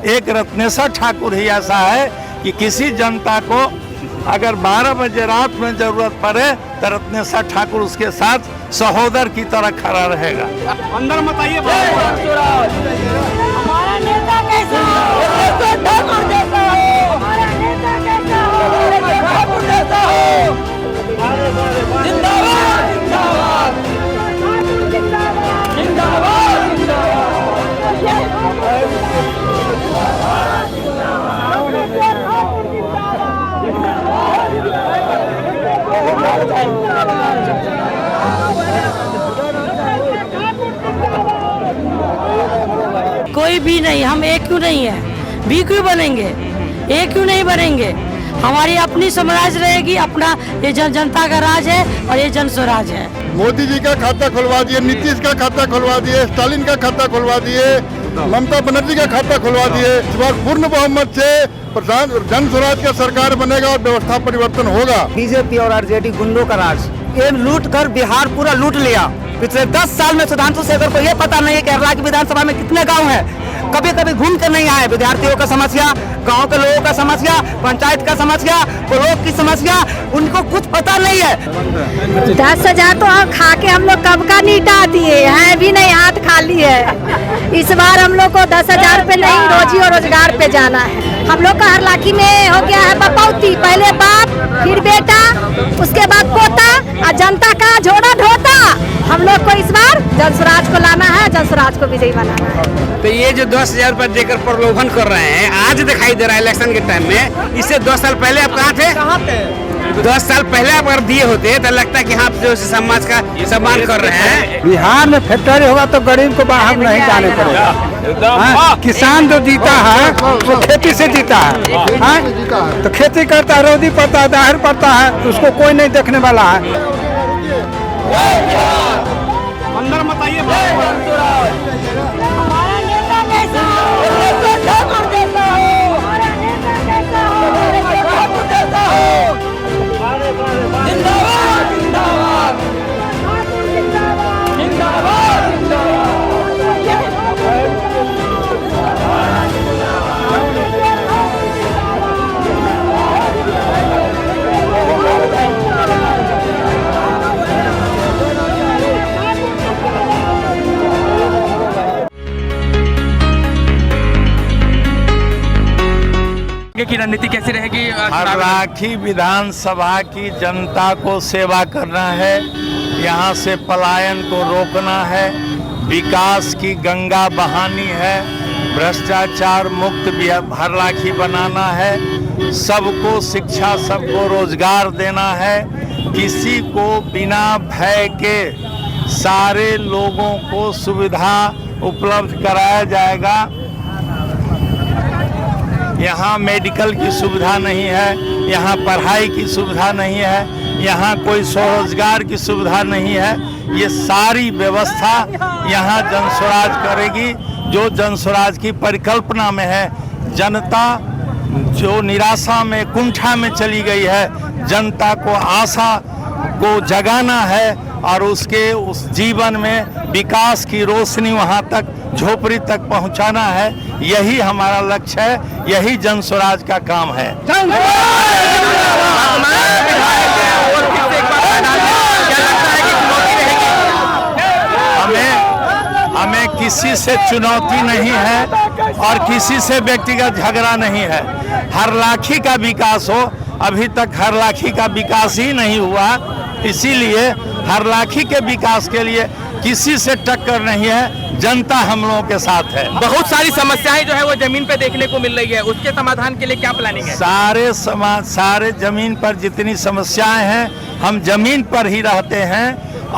एक रत्नेश्वर ठाकुर ही ऐसा है कि किसी जनता को अगर 12 बजे रात में जरूरत पड़े तो रत्नेश्वर ठाकुर उसके साथ सहोदर की तरह खड़ा रहेगा। अंदर मत आइए। हमारा नेता कैसा हो? ठाकुर जैसा हो। हमारा नेता कैसा हो? ठाकुर जैसा हो। जिंदाबाद जिंदाबाद जिंदाबाद जिंदाबाद कोई भी नहीं, हम एक क्यों नहीं है, भी क्यों बनेंगे, एक क्यों नहीं बनेंगे। हमारी अपनी स्वराज रहेगी, अपना ये जनता का राज है और ये जन स्वराज है। मोदी जी का खाता खुलवा दिए, नीतीश का खाता खुलवा दिए, स्टालिन का खाता खुलवा दिए, ममता बनर्जी का खाता खुलवा दिए। इस बार पूर्ण बहुमत से प्रधान जन स्वराज का सरकार बनेगा और व्यवस्था परिवर्तन होगा। बीजेपी और आरजेडी गुंडों का राज, ये लूट कर बिहार पूरा लूट लिया। पिछले 10 साल में सुधांशु शेखर को ये पता नहीं है केरला की विधानसभा में कितने गांव हैं। कभी कभी घूम कर नहीं आए। विद्यार्थियों का समस्या, गांव के लोगों का समस्या, पंचायत का समस्या, ब्लॉक की समस्या, उनको कुछ पता नहीं है। 10,000 तो हम खा के हम लोग कब का नीटा दिए हैं, भी नहीं हाथ खाली है। इस बार हम लोग को 10,000 पे नहीं, रोजी और रोजगार पे जाना है। हम लोग का हरलाखी में हो गया है बपौती, पहले बाप फिर बेटा उसके बाद पोता और जनता का झोड़ा ढोता। हम लोग को इस बार जन स्वराज को लाना है, जन स्वराज को विजयी बनाना है। तो ये जो 10,000 रुपए देकर प्रलोभन कर रहे हैं, आज दिखाई दे रहा है इलेक्शन के टाइम में। इससे 2 साल पहले आप कहाँ थे? 10 साल पहले आप अगर दिए होते तो लगता है कि हाँ जो समाज का सम्मान कर रहे हैं। बिहार में फैक्ट्री होगा तो गरीब को बाहर नहीं जाने पड़ेगा। किसान जो जीता है वो खेती से जीता है, तो खेती करता है, रोजी पड़ता है, दाहर पड़ता है, उसको कोई नहीं देखने वाला है। अंदर मत आइए। हमारा नेता कैसा हो? ठाकुर जैसा हो। हमारा नेता कैसा हो? ठाकुर जैसा हो। जिंदाबाद जिंदाबाद जिंदाबाद जिंदाबाद की रणनीति कैसी रहेगी? हरलाखी विधानसभा की जनता को सेवा करना है, यहाँ से पलायन को रोकना है, विकास की गंगा बहानी है, भ्रष्टाचार मुक्त हरलाखी बनाना है, सबको शिक्षा, सबको रोजगार देना है, किसी को बिना भय के सारे लोगों को सुविधा उपलब्ध कराया जाएगा। यहाँ मेडिकल की सुविधा नहीं है, यहाँ पढ़ाई की सुविधा नहीं है, यहाँ कोई स्वरोजगार की सुविधा नहीं है। ये सारी व्यवस्था यहाँ जन स्वराज करेगी, जो जन स्वराज की परिकल्पना में है। जनता जो निराशा में, कुंठा में चली गई है, जनता को आशा को जगाना है और उसके उस जीवन में विकास की रोशनी वहाँ तक, झोपड़ी तक पहुँचाना है। यही हमारा लक्ष्य है, यही जन स्वराज का काम है। हमें किसी से चुनौती नहीं है और किसी से व्यक्तिगत झगड़ा नहीं है। हरलाखी का विकास हो, अभी तक हरलाखी का विकास ही नहीं हुआ, इसीलिए हरलाखी के विकास के लिए किसी से टक्कर नहीं है, जनता हम लोगों के साथ है। बहुत सारी समस्याएं जो है वो जमीन पे देखने को मिल रही है, उसके समाधान के लिए क्या प्लानिंग है? सारे जमीन पर जितनी समस्याएं हैं, हम जमीन पर ही रहते हैं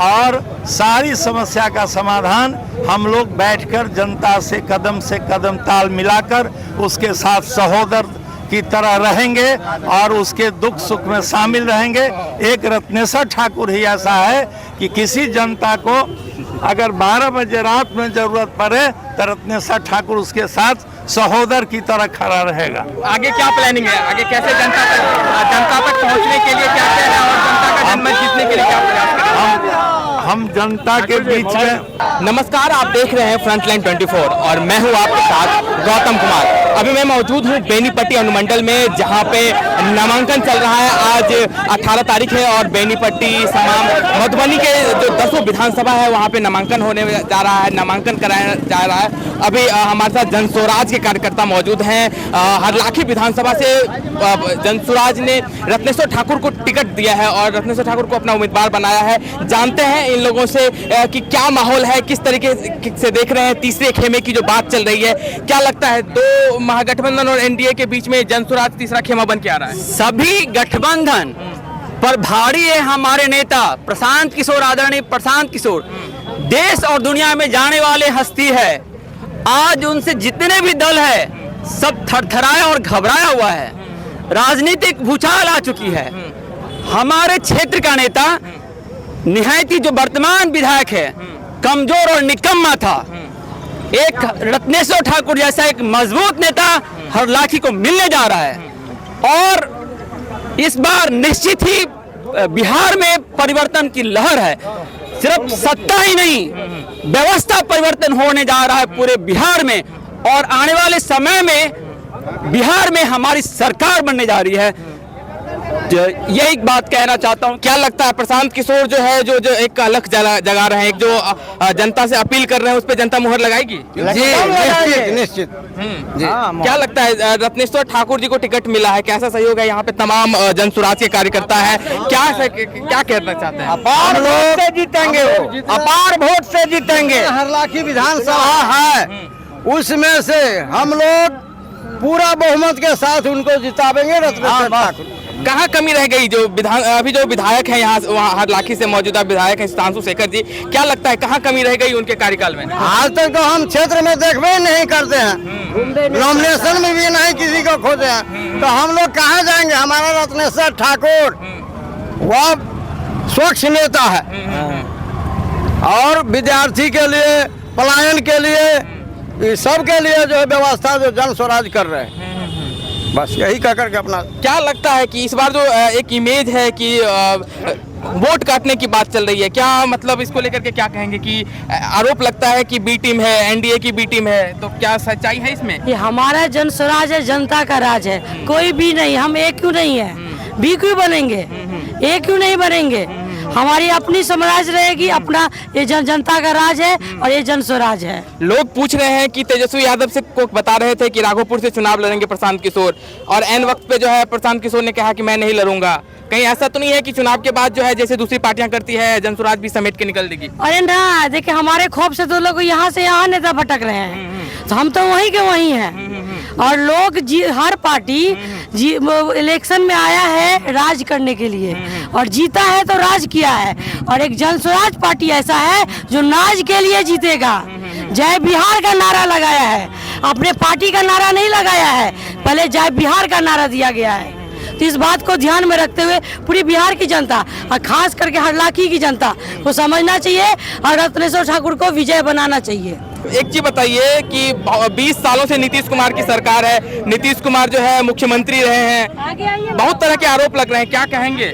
और सारी समस्या का समाधान हम लोग बैठकर जनता से कदम ताल मिलाकर उसके साथ सहोदर की तरह रहेंगे और उसके दुख सुख में शामिल रहेंगे। एक रत्नेश्वर ठाकुर ही ऐसा है कि किसी जनता को अगर 12 बजे रात में जरूरत पड़े तो रत्नेश्वर ठाकुर उसके साथ सहोदर की तरह खड़ा रहेगा। आगे क्या प्लानिंग है? आगे कैसे जनता तक पहुंचने के लिए क्या है और जनता का जनमत जीतने के लिए क्या प्रयास करेंगे? हम जनता के बीच में। नमस्कार, आप देख रहे हैं फ्रंटलाइन 24 और मैं हूं आपके साथ गौतम कुमार। अभी मैं मौजूद हूँ बेनीपट्टी अनुमंडल में, जहाँ पे नामांकन चल रहा है। आज 18 तारीख है और बेनीपट्टी तमाम मधुबनी के जो 10 विधानसभा है वहाँ पे नामांकन होने जा रहा है, नामांकन कराया जा रहा है। अभी हमारे साथ जनस्वराज के कार्यकर्ता मौजूद हैं। हरलाखी विधानसभा से जनस्वराज ने रत्नेश्वर ठाकुर को टिकट दिया है और रत्नेश्वर ठाकुर को अपना उम्मीदवार बनाया है। जानते हैं इन लोगों से कि क्या माहौल है, किस तरीके से देख रहे हैं तीसरे खेमे की जो बात चल रही है। क्या लगता है दो महागठबंधन और एनडीए के बीच में जनस्वराज तीसरा खेमा बन के आ रहा है? सभी गठबंधन पर भारी है हमारे नेता प्रशांत किशोर, आदरणीय प्रशांत किशोर। देश और दुनिया में जाने वाले हस्ती है। आज उनसे जितने भी दल है सब थरथराया और घबराया हुआ है। राजनीतिक भूचाल आ चुकी है। हमारे क्षेत्र का नेता निहायत ही जो वर्तमान विधायक है कमजोर और निकम्मा था। एक रत्नेश्वर ठाकुर जैसा एक मजबूत नेता हरलाखी को मिलने जा रहा है और इस बार निश्चित ही बिहार में परिवर्तन की लहर है। सिर्फ सत्ता ही नहीं, व्यवस्था परिवर्तन होने जा रहा है पूरे बिहार में और आने वाले समय में बिहार में हमारी सरकार बनने जा रही है। यही बात कहना चाहता हूँ। क्या लगता है प्रशांत किशोर जो है जो एक अलग जगा रहे हैं, एक जो जनता से अपील कर रहे हैं, उस पर जनता मुहर लगाएगी? जी निश्चित। क्या लगता है रत्नेश्वर ठाकुर जी को टिकट मिला है, कैसा सहयोग है? यहाँ पे तमाम जनस्वराज के कार्यकर्ता है, क्या कहना चाहते हैं? अपार वोट से जीतेंगे, अपार वोट से जीतेंगे। हरलाखी विधानसभा है, उसमें से हम लोग पूरा बहुमत के साथ उनको जितावेंगे। रत्नेश्वर ठाकुर कहाँ कमी रह गई? जो अभी जो विधायक है यहाँ वहाँ हरलाखी से मौजूदा विधायक है सुधांशु शेखर जी, क्या लगता है कहाँ कमी रह गई उनके कार्यकाल में? आज तक तो हम क्षेत्र में देखबे ही नहीं करते हैं, नॉमिनेशन में भी नहीं किसी को खोजे हैं, तो हम लोग कहाँ जाएंगे? हमारा रत्नेश्वर ठाकुर वह स्वच्छ नेता है और विद्यार्थी के लिए, पलायन के लिए, सब के लिए जो है व्यवस्था जो जन स्वराज कर रहे हैं। बस यही कह करके अपना। क्या लगता है कि इस बार जो एक इमेज है कि वोट काटने की बात चल रही है, क्या मतलब इसको लेकर के क्या कहेंगे कि आरोप लगता है कि बी टीम है, एनडीए की बी टीम है, तो क्या सच्चाई है इसमें? ये हमारा जन स्वराज है, जनता का राज है, कोई भी नहीं। हम एक क्यों नहीं है, बी क्यों बनेंगे, एक क्यों नहीं बनेंगे? हमारी अपनी स्वराज रहेगी, अपना ये जनता का राज है और ये जन स्वराज है। लोग पूछ रहे हैं कि तेजस्वी यादव से को बता रहे थे कि राघोपुर से चुनाव लड़ेंगे प्रशांत किशोर, और एन वक्त पे जो है प्रशांत किशोर ने कहा कि मैं नहीं लड़ूंगा। कहीं ऐसा तो नहीं है कि चुनाव के बाद जो है जैसे दूसरी पार्टियां करती है जनस्वराज भी समेट के निकल देगी? अरे ना, देखिए हमारे खौफ से तो लोग यहाँ से यहाँ नेता भटक रहे हैं, तो हम तो वहीं के वहीं हैं। और लोग हर पार्टी इलेक्शन में आया है राज करने के लिए और जीता है तो राज किया है, और एक जनस्वराज पार्टी ऐसा है जो नाज के लिए जीतेगा। जय बिहार का नारा लगाया है, अपने पार्टी का नारा नहीं लगाया है, पहले जय बिहार का नारा दिया गया है। तो इस बात को ध्यान में रखते हुए पूरी बिहार की जनता और खास करके हरलाखी की जनता को समझना चाहिए और रत्नेश्वर ठाकुर को विजय बनाना चाहिए। एक चीज बताइए कि 20 सालों से नीतीश कुमार की सरकार है, नीतीश कुमार जो है मुख्यमंत्री रहे हैं, बहुत तरह के आरोप लग रहे हैं, क्या कहेंगे?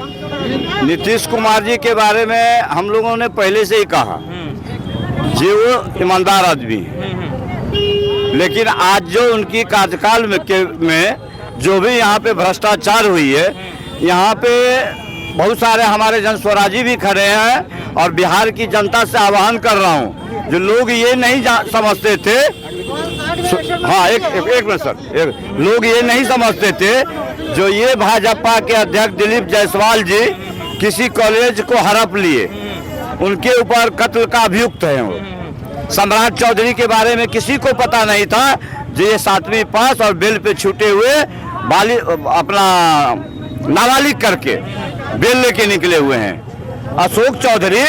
नीतीश कुमार जी के बारे में हम लोगों ने पहले से ही कहा जी वो ईमानदार आदमी है, लेकिन आज जो उनकी कार्यकाल में जो भी यहाँ पे भ्रष्टाचार हुई है, यहाँ पे बहुत सारे हमारे जन स्वराजी भी खड़े हैं और बिहार की जनता से आह्वान कर रहा हूँ, जो लोग ये नहीं समझते थे, हाँ एक मिनट सर, लोग ये नहीं समझते थे जो ये भाजपा के अध्यक्ष दिलीप जायसवाल जी किसी कॉलेज को हड़प लिए, उनके ऊपर कत्ल का अभियुक्त है। वो सम्राट चौधरी के बारे में किसी को पता नहीं था, जो ये 7वीं पास और बेल पे छूटे हुए अपना नाबालिग करके बेल लेके निकले हुए हैं। अशोक चौधरी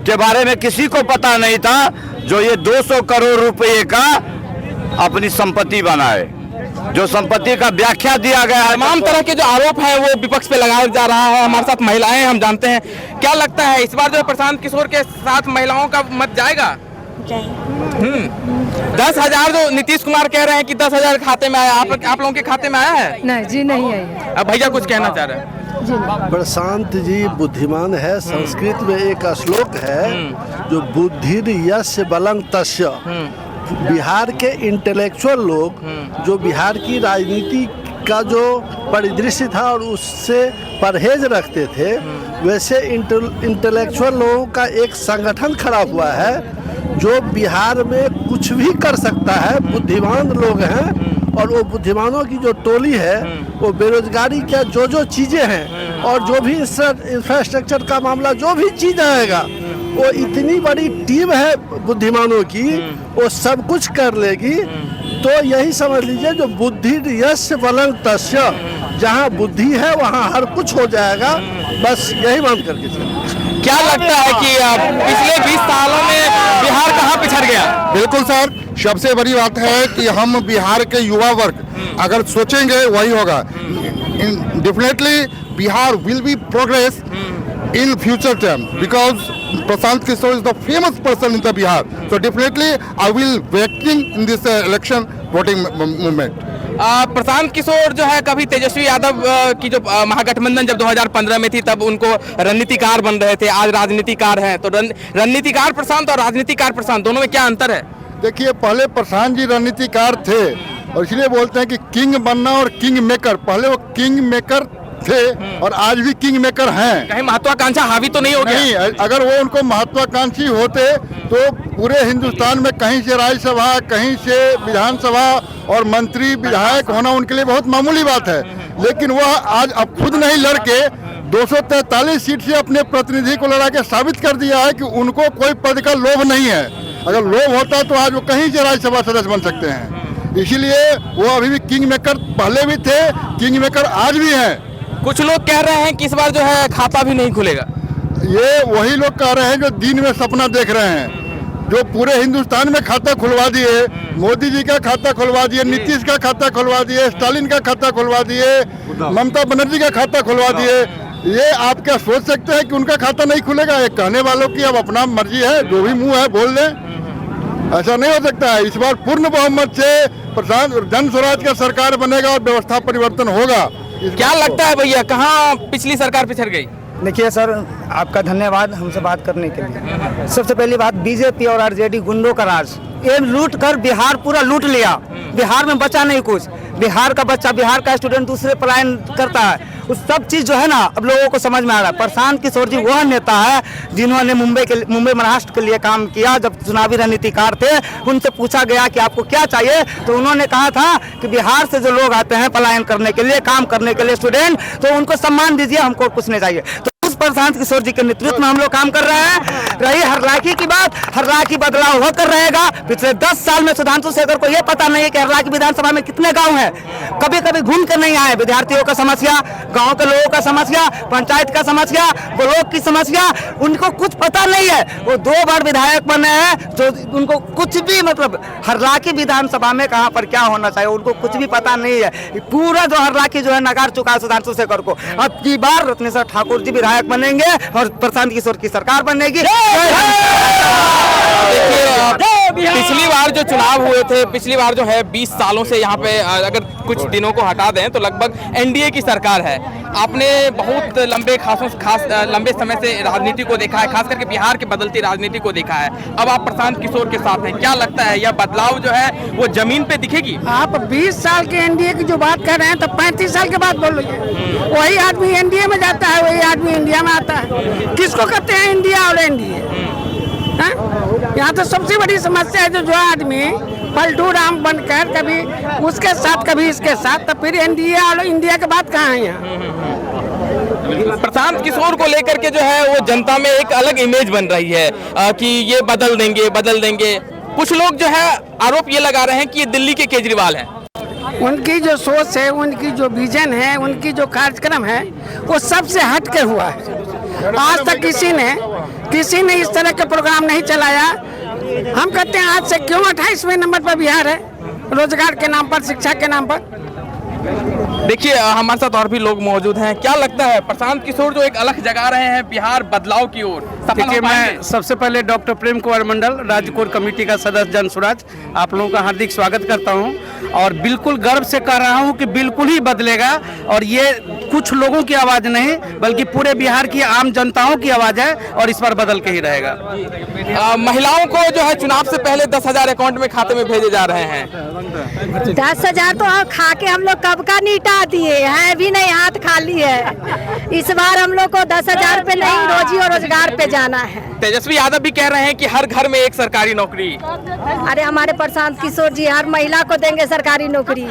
के बारे में किसी को पता नहीं था, जो ये 200 करोड़ रुपए का अपनी संपत्ति बनाए, जो संपत्ति का व्याख्या दिया गया है। तमाम तरह के जो आरोप है वो विपक्ष पे लगाया जा रहा है। हमारे साथ महिलाएं, हम जानते हैं, क्या लगता है इस बार जो प्रशांत किशोर के साथ महिलाओं का मत जाएगा? 10,000 जो नीतीश कुमार कह रहे हैं कि 10,000 खाते में आया, आप लोगों के खाते में आया है? नहीं जी, नहीं आई। अब भैया कुछ कहना चाह रहे हैं? प्रशांत जी बुद्धिमान है। संस्कृत में एक श्लोक है जो बुद्धि यस्य बलं तस्य बिहार के इंटेलेक्चुअल लोग जो बिहार की राजनीति का जो परिदृश्य था और उससे परहेज रखते थे, वैसे इंटेलेक्चुअल लोगों का एक संगठन खड़ा हुआ है जो बिहार में कुछ भी कर सकता है। बुद्धिमान लोग हैं और वो बुद्धिमानों की जो टोली है वो बेरोजगारी क्या जो चीज़ें हैं और जो भी इंफ्रास्ट्रक्चर का मामला जो भी चीज़ आएगा, वो इतनी बड़ी टीम है बुद्धिमानों की, वो सब कुछ कर लेगी। तो यही समझ लीजिए, जो बुद्धि यस्य बलं तस्य, जहाँ बुद्धि है वहाँ हर कुछ हो जाएगा। बस यही मान करके चलिए। क्या लगता है कि पिछले 20 सालों में बिहार कहाँ पिछड़ गया? बिल्कुल सर, सबसे बड़ी बात है कि हम बिहार के युवा वर्ग अगर सोचेंगे वही होगा। Definitely Bihar will be progress in future term because Prashant Kishore is the famous person in the Bihar. So definitely I will voting in this election voting movement. Prashant Kishor जो है, कभी तेजस्वी यादव की जो महागठबंधन जब 2015 में थी तब उनको रणनीतिकार बन रहे थे, आज राजनीतिकार हैं। तो रणनीतिकार प्रशांत और राजनीतिकार प्रशांत दोनों में क्या अंतर है? देखिए, पहले प्रशांत जी रणनीतिकार थे और इसलिए बोलते हैं कि किंग बनना और किंग मेकर। पहले वो किंग मेकर थे और आज भी किंग मेकर हैं। कहीं महत्वाकांक्षा हावी तो नहीं हो गया? नहीं, अगर वो उनको महत्वाकांक्षी होते तो पूरे हिंदुस्तान में कहीं से राज्यसभा, कहीं से विधानसभा और मंत्री विधायक होना उनके लिए बहुत मामूली बात है। लेकिन वह आज अब खुद नहीं लड़के 243 सीट से अपने प्रतिनिधि को लड़ा के साबित कर दिया है कि उनको कोई पद का लोभ नहीं है। अगर लोभ होता तो आज वो कहीं से राज्यसभा सदस्य बन सकते हैं। इसीलिए वो अभी भी किंग मेकर पहले भी थे, किंग मेकर आज भी हैं। कुछ लोग कह रहे हैं कि इस बार जो है खाता भी नहीं खुलेगा। ये वही लोग कह रहे हैं जो दिन में सपना देख रहे हैं, जो पूरे हिंदुस्तान में खाता खुलवा दिए। मोदी जी का खाता खुलवा दिए, नीतीश का खाता खुलवा दिए, स्टालिन का खाता खुलवा दिए, ममता बनर्जी का खाता खुलवा दिए। ये आप क्या सोच सकते हैं कि उनका खाता नहीं खुलेगा? ये कहने वालों की अब अपना मर्जी है, जो भी मुंह है बोल दें। ऐसा नहीं हो सकता है। इस बार पूर्ण बहुमत से प्रशांत जन स्वराज का सरकार बनेगा और व्यवस्था परिवर्तन होगा। क्या लगता है भैया, कहाँ पिछली सरकार पिछड़ गई? देखिए सर, आपका धन्यवाद हमसे बात करने के लिए। सबसे पहली बात, बीजेपी और आरजेडी गुंडों का राज, ये लूट कर बिहार पूरा लूट लिया। बिहार में बचा नहीं कुछ। बिहार का बच्चा, बिहार का स्टूडेंट दूसरे पलायन करता है। उस सब चीज़ जो है ना, अब लोगों को समझ में आ रहा है। प्रशांत किशोर जी वह नेता है जिन्होंने मुंबई महाराष्ट्र के लिए काम किया। जब चुनावी रणनीतिकार थे, उनसे पूछा गया कि आपको क्या चाहिए, तो उन्होंने कहा था कि बिहार से जो लोग आते हैं पलायन करने के लिए, काम करने के लिए, स्टूडेंट, तो उनको सम्मान दीजिए, हमको कुछ नहीं चाहिए। तो उस प्रशांत किशोर जी के नेतृत्व में हम लोग काम कर रहे हैं। रही हरलाखी की बात, हरलाखी बदलाव होकर रहेगा। पिछले 10 साल में सुधांशु शेखर को यह पता नहीं है कि हरलाखी विधानसभा में कितने गांव हैं। कभी कभी घूम कर नहीं आए। विद्यार्थियों का समस्या, गांव के लोगों का समस्या, पंचायत का समस्या, ब्लॉक की समस्या, उनको कुछ पता नहीं है। वो 2 बार विधायक बने हैं, जो उनको कुछ भी मतलब हरलाखी विधानसभा में कहाँ पर क्या होना चाहिए उनको कुछ भी पता नहीं है। पूरा जो हरलाखी जो है नकार चुका है सुधांशु शेखर को। अब की बार रत्नेश्वर ठाकुर जी विधायक बनेंगे और प्रशांत किशोर की सरकार बनेगी। देखिए, पिछली बार जो चुनाव हुए थे, पिछली बार जो है 20 सालों से यहाँ पे अगर कुछ दिनों को हटा दें तो लगभग एनडीए की सरकार है। आपने बहुत लंबे समय से राजनीति को देखा है, खास करके बिहार की बदलती राजनीति को देखा है। अब आप प्रशांत किशोर के साथ हैं, क्या लगता है यह बदलाव जो है वो जमीन पे दिखेगी? आप 20 साल के एनडीए की जो बात कर रहे हैं तो 35 साल के बाद बोल रही है। वही आदमी एनडीए में जाता है, वही आदमी इंडिया में आता है। किसको कहते हैं इंडिया और एनडीए? यहाँ तो सबसे बड़ी समस्या है जो आदमी पलटू राम बनकर कभी उसके साथ कभी इसके साथ, तो फिर एनडीए और इंडिया की बात कहाँ है यहाँ? प्रशांत किशोर को लेकर के जो है वो जनता में एक अलग इमेज बन रही है कि ये बदल देंगे। कुछ लोग जो है आरोप ये लगा रहे हैं कि ये दिल्ली के केजरीवाल हैं। उनकी जो सोच है, उनकी जो विजन है, उनकी जो कार्यक्रम है, वो सबसे हट के हुआ है। आज तक किसी ने इस तरह के प्रोग्राम नहीं चलाया। हम कहते हैं आज से क्यों 28वें नंबर पर बिहार है, रोजगार के नाम पर, शिक्षा के नाम पर। देखिए, हमारे साथ और भी लोग मौजूद हैं। क्या लगता है प्रशांत किशोर जो एक अलग जगा रहे हैं बिहार बदलाव की ओर, देखिए, मैं सबसे पहले डॉक्टर प्रेम कुमार मंडल, राज्य कोर कमेटी का सदस्य जन स्वराज, आप लोगों का हार्दिक स्वागत करता हूं और बिल्कुल गर्व से कह रहा हूं कि बिल्कुल ही बदलेगा। और ये कुछ लोगों की आवाज नहीं बल्कि पूरे बिहार की आम जनताओं की आवाज है और इस बार बदल के ही रहेगा। महिलाओं को जो है चुनाव से पहले 10,000 अकाउंट में खाते में भेजे जा रहे हैं। 10,000 तो खा के हम लोग कब का नीटा दिए हैं, भी नहीं, हाथ खाली है। इस बार हम लोग को 10,000 पे नहीं, रोजी और रोजगार पे जाना है। तेजस्वी यादव भी कह रहे हैं कि हर घर में एक सरकारी नौकरी। अरे हमारे प्रशांत किशोर जी हर महिला को देंगे सरकारी नौकरी।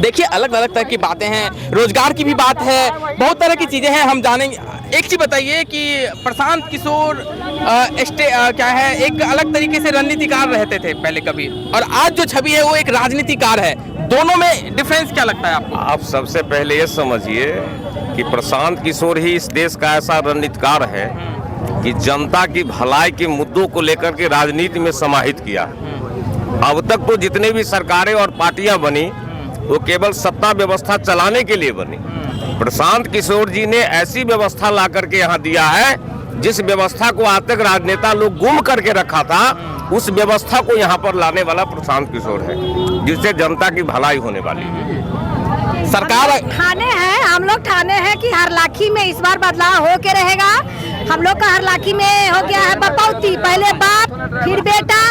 देखिए अलग अलग तरह की बातें हैं, रोजगार की भी बात है, बहुत तरह की चीजें हैं, हम जानेंगे। एक चीज बताइए कि प्रशांत किशोर क्या है, एक अलग तरीके से रणनीतिकार रहते थे पहले कभी, और आज जो छवि है वो एक राजनीतिकार है, दोनों में डिफरेंस क्या लगता है आपको? आप सबसे पहले ये समझिए कि प्रशांत किशोर ही इस देश का ऐसा रणनीतिकार है कि जनता की भलाई के मुद्दों को लेकर के राजनीति में समाहित किया। अब तक तो जितने भी सरकारें और पार्टियां बनी वो केवल सत्ता व्यवस्था चलाने के लिए बनी। प्रशांत किशोर जी ने ऐसी व्यवस्था ला करके यहाँ दिया है जिस व्यवस्था को आज तक राजनेता लोग गुम करके रखा था, उस व्यवस्था को यहाँ पर लाने वाला प्रशांत किशोर है, जिससे जनता की भलाई होने वाली है। सरकार ठाने हैं, हम लोग ठाने हैं कि हरलाखी में इस बार बदलाव हो के रहेगा। हम लोग का हरलाखी में हो गया है बपौती, पहले बाप फिर बेटा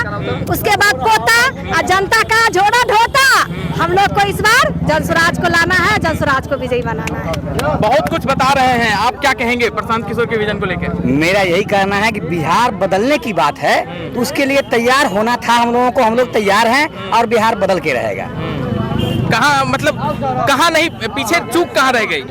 उसके बाद पोता और जनता का झोड़ा ढोता। हम लोग को इस बार जनसुराज को लाना है, जनसुराज को विजयी बनाना है। बहुत कुछ बता रहे हैं, आप क्या कहेंगे प्रशांत किशोर के विजन को लेकर? मेरा यही कहना है कि बिहार बदलने की बात है तो उसके लिए तैयार होना था हम लोगों को। हम लोग तैयार हैं और बिहार बदल के रहेगा। कहाँ मतलब कहाँ नहीं, पीछे चूक कहाँ रह गई?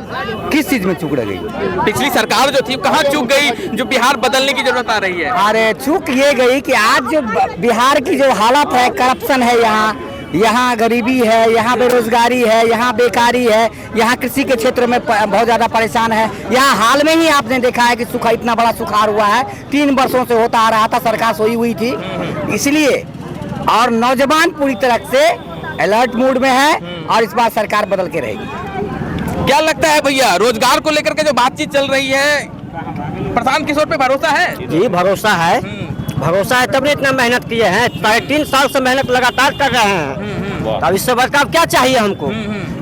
किस चीज में चूक रह गई? पिछली सरकार जो थी कहाँ चूक गई जो बिहार बदलने की जरूरत आ रही है? अरे चूक ये गई कि आज जो बिहार की जो हालत है, करप्शन है, यहाँ गरीबी है, यहाँ बेरोजगारी है, यहाँ बेकारी है, यहाँ कृषि के क्षेत्र में बहुत ज़्यादा परेशान है। यहाँ हाल में ही आपने देखा है कि सूखा, इतना बड़ा सुखाड़ हुआ है, 3 वर्षों से होता आ रहा था, सरकार सोई हुई थी। इसलिए और नौजवान पूरी तरह से अलर्ट मूड में है और इस बार सरकार बदल के रहेगी। क्या लगता है भैया, रोजगार को लेकर के जो बातचीत चल रही है, प्रशांत किशोर पे भरोसा है? जी भरोसा है, भरोसा है तब ने इतना मेहनत किए हैं। 3.5 साल से मेहनत लगातार कर रहे हैं। अब इससे बढ़कर क्या चाहिए हमको?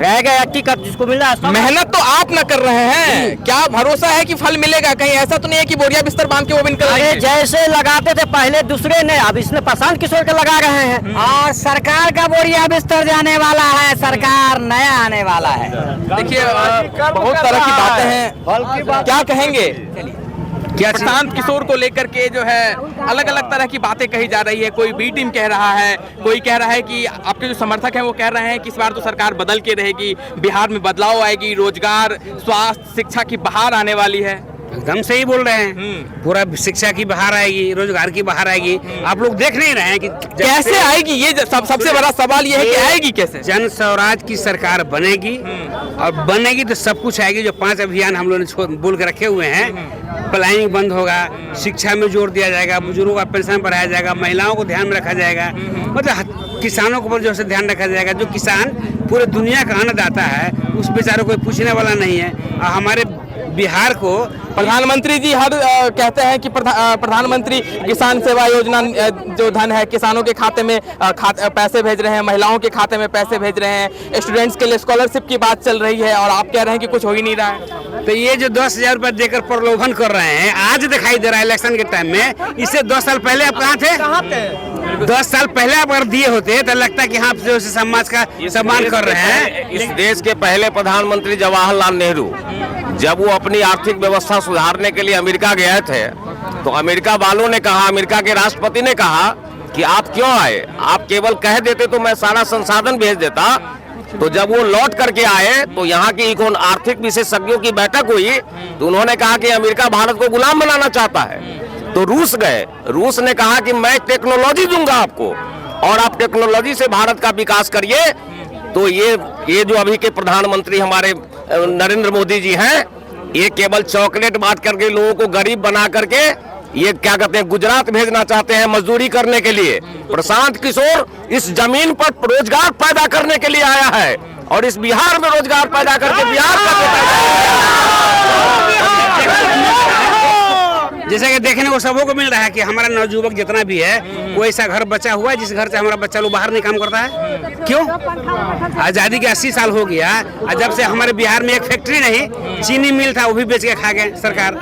रह गया टिकट जिसको मिला। मेहनत तो आप न कर रहे हैं, क्या भरोसा है कि फल मिलेगा? कहीं ऐसा तो नहीं है कि बोरिया बिस्तर बांध के वो भी निकल आएंगे? जैसे लगाते थे पहले दूसरे ने, अब इसने प्रशांत किशोर के लगा रहे हैं। और सरकार का बोरिया बिस्तर जाने वाला है, सरकार नया आने वाला है। देखिए बहुत तरह की बातें हैं, क्या कहेंगे? क्या प्रशांत किशोर को लेकर के जो है अलग अलग तरह की बातें कही जा रही है। कोई बी टीम कह रहा है, कोई कह रहा है कि आपके जो समर्थक हैं वो कह रहे हैं कि इस बार तो सरकार बदल के रहेगी, बिहार में बदलाव आएगी, रोजगार, स्वास्थ्य, शिक्षा की बहार आने वाली है। एकदम सही बोल रहे हैं, पूरा शिक्षा की बहार आएगी, रोजगार की बहार आएगी। आप लोग देख नहीं रहे हैं कि कैसे आएगी? ये सबसे बड़ा सवाल ये है कि आएगी कैसे? जन स्वराज की सरकार बनेगी और बनेगी तो सब कुछ आएगी। जो 5 अभियान हम लोगों ने बोल के रखे हुए हैं, प्लानिंग बंद होगा, शिक्षा में जोर दिया जाएगा, बुजुर्गों का पेंशन बढ़ाया जाएगा, महिलाओं को ध्यान में रखा जाएगा, मतलब किसानों को जो है ध्यान रखा जाएगा। जो किसान पूरे दुनिया का अन्नदाता है, उस बेचारों को पूछने वाला नहीं है। और हमारे बिहार को प्रधानमंत्री जी हर कहते हैं कि प्रधानमंत्री किसान सेवा योजना जो धन है किसानों के खाते में पैसे भेज रहे हैं, महिलाओं के खाते में पैसे भेज रहे हैं, स्टूडेंट्स के लिए स्कॉलरशिप की बात चल रही है, और आप कह रहे हैं कि कुछ हो ही नहीं रहा है। तो ये जो 10,000 रुपए देकर प्रलोभन कर रहे हैं, आज दिखाई दे रहा है इलेक्शन के टाइम में। इससे 2 साल पहले आप कहाँ थे? 10 साल पहले आप अगर दिए होते तो लगता है कि हाँ जो समाज का सम्मान कर रहे हैं। इस देश के पहले प्रधानमंत्री जवाहरलाल नेहरू जब वो अपनी आर्थिक व्यवस्था सुधारने के लिए अमेरिका गए थे, तो अमेरिका वालों ने कहा, अमेरिका के राष्ट्रपति ने कहा कि आप क्यों आए? आप केवल कह देते तो मैं सारा संसाधन भेज देता। तो जब वो लौट करके आए तो यहाँ की आर्थिक विशेषज्ञों की बैठक हुई, तो उन्होंने कहा कि अमेरिका भारत को गुलाम बनाना चाहता है। तो रूस गए, रूस ने कहा कि मैं टेक्नोलॉजी दूंगा आपको और आप टेक्नोलॉजी से भारत का विकास करिए। तो ये जो अभी के प्रधानमंत्री हमारे नरेंद्र मोदी जी हैं, ये केवल चॉकलेट बांट करके लोगों को गरीब बना करके ये क्या कहते हैं गुजरात भेजना चाहते हैं मजदूरी करने के लिए। प्रशांत किशोर इस जमीन पर रोजगार पैदा करने के लिए आया है और इस बिहार में रोजगार पैदा करके बिहार जैसे कि देखने को सबों को मिल रहा है कि हमारा नवयुवक जितना भी है कोई ऐसा घर बचा हुआ है जिस घर से हमारा बच्चा लोग बाहर नहीं काम करता है? क्यों? आज़ादी के 80 साल हो गया और जब से हमारे बिहार में एक फैक्ट्री नहीं, चीनी मिल था वो भी बेच के खा गए सरकार,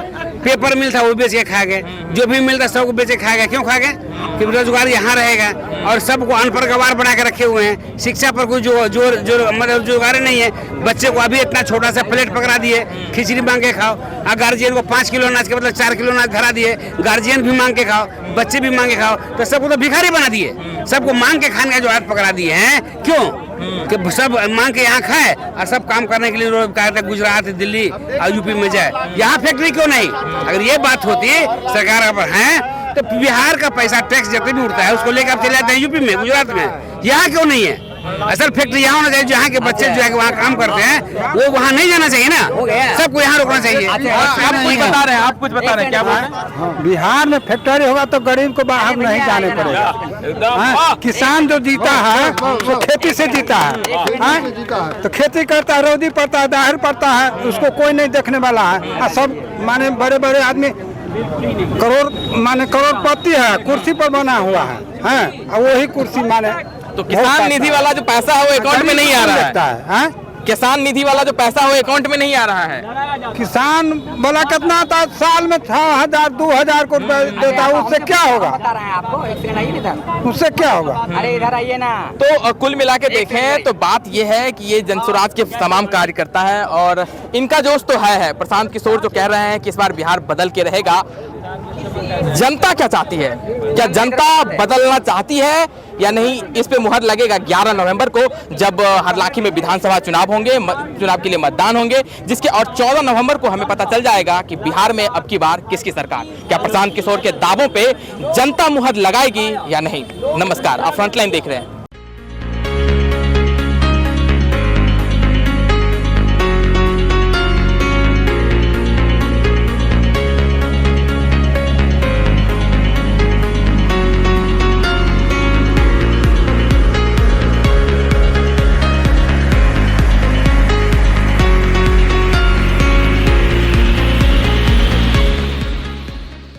पेपर मिल था वो बेच के खा गए, जो भी मिलता सबको बेच के खा गए। क्यों खा गए? कि बेरोजगार यहाँ रहेगा और सबको अनपढ़ गवार बना के रखे हुए हैं। शिक्षा पर कोई जो मतलब रोजगार नहीं है। बच्चे को अभी इतना छोटा सा प्लेट पकड़ा दिए, खिचड़ी मांग के खाओ, और गार्जियन को 5 किलो अनाज के मतलब 4 किलो अनाज धरा दिए, गार्जियन भी मांग के खाओ, बच्चे भी मांग के खाओ, तो सबको तो भिखारी बना दिए, सबको मांग के खाने का जो हाथ पकड़ा दिए हैं। क्यों? कि सब मांग के यहाँ खाए और सब काम करने के लिए गुजरात, दिल्ली और यूपी में जाए। यहाँ फैक्ट्री क्यों नहीं? अगर ये बात होती सरकार पर है तो बिहार का पैसा टैक्स जितने भी उठता है उसको लेकर आप चले जाते हैं यूपी में, गुजरात में। यहाँ क्यों नहीं है? असल फैक्ट्री यहाँ होना चाहिए, जहाँ के बच्चे जो है वहाँ काम करते हैं वो वहाँ नहीं जाना चाहिए ना, सबको यहाँ रोकना चाहिए। आप कुछ बता रहे हैं, आप कुछ बता रहे हैं, क्या बोल रहे हैं? बिहार में फैक्ट्री होगा तो गरीब को बाहर नहीं जाने पड़ेगा। किसान जो जीता है वो खेती से जीता है, तो खेती करता है, रोजी पड़ता है, दाहर पड़ता है, उसको कोई नहीं देखने वाला है। सब माने बड़े बड़े आदमी करोड़पति है, कुर्सी पर बना हुआ है, और वही कुर्सी माने तो किसान निधि वाला जो पैसा है वो अकाउंट में नहीं आ रहा है। किसान निधि वाला जो पैसा है वो अकाउंट में नहीं आ रहा है। किसान बोला कितना था साल में 6,000 2,000 को देता है, उससे क्या होगा? उससे क्या होगा? अरे इधर आइए ना। तो कुल मिला के देखें तो बात यह है कि ये जनसुराज के तमाम कार्यकर्ता है और इनका जोश तो है। प्रशांत किशोर जो कह रहे हैं कि इस बार बिहार बदल के रहेगा। जनता क्या चाहती है? क्या जनता बदलना चाहती है या नहीं? इस पे मुहर लगेगा 11 नवंबर को, जब हरलाखी में विधानसभा चुनाव होंगे, चुनाव के लिए मतदान होंगे, जिसके और 14 नवंबर को हमें पता चल जाएगा कि बिहार में अब की बार किसकी सरकार। क्या प्रशांत किशोर के दावों पे जनता मुहर लगाएगी या नहीं? नमस्कार, आप फ्रंटलाइन देख रहे हैं।